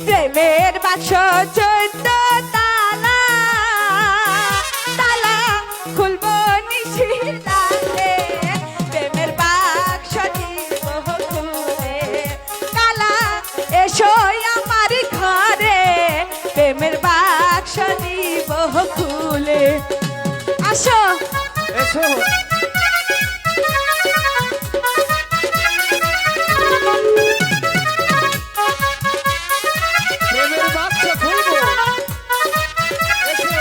প্রেমের বাক্স 14 তালা, তালা খুলবো নিশিরাতে, প্রেমের বাক্স দিব খুলে, কালা এসো আমার ঘরে, প্রেমের বাক্স দিব খুলে। আসো এসো প্রেমের বাক্স খুলবো। এসো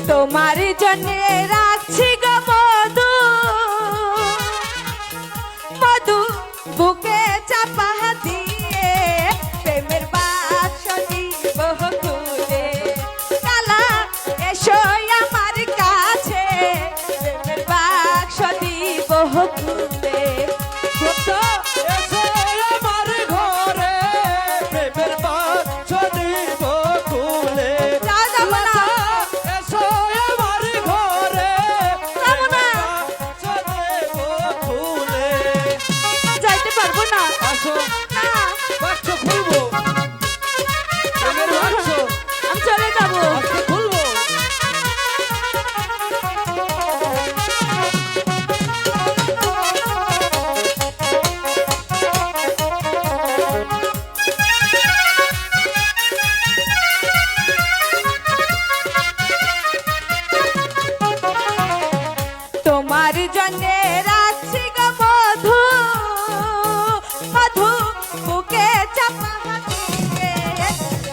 তোমার জন্য রাখছি গো মধু, মধু বুকে চাপা দিয়ে, প্রেমের বাক্স দিব খুলে, কালা এসো আমার কাছে, প্রেমের বাক্স দিব খুলে। এসো আমার ঘরে, প্রেমের বাক্স দিব খুলে। যাও যাবো না, এসো আমার ঘরে, যাবো না, বাক্স দেব খুলে। যাইতে পারবো না। আসো না, বাক্স খুলবো, প্রেমের বাক্স আমি চলে যাবো। আজকে খুলবো। তোমার জন্য রাখছি গো মধু, মধু বুকে চাপা দিয়ে,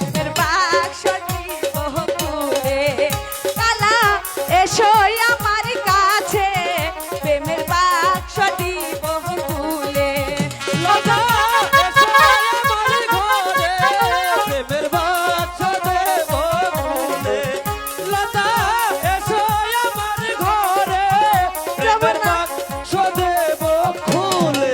প্রেমের বাক্স দিব খুলে, কালা এসো আমার কাছে, প্রেমের বাক্স দিব খুলে। লতা এসো আমার ঘরে, প্রেমের বাক্স দেব খুলে। লতা এসো আমার ঘরে, প্রেমের বাক্স দেব খুলে।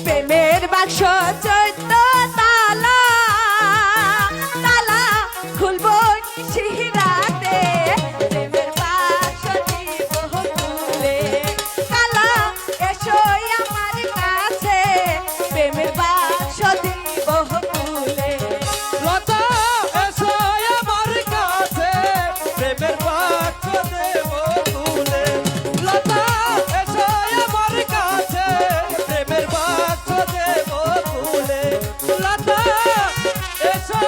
প্রেমের বাক্স 14 তালা, তালা খুলবো নিশিরাতে, প্রেমের বাক্স দিব খুলে, কালা এসো আমার কাছে, প্রেমের বাক্স দিব খুলে। লতা এসো আমার কাছে, প্রেমের বাক্স দেব খুলে। লতা এসো আমার কাছে, প্রেমের বাক্স দেব খুলে। লতা এসো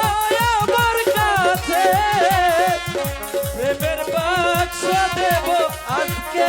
আমার কাছে, প্রেমের বাক্স দেব আজকে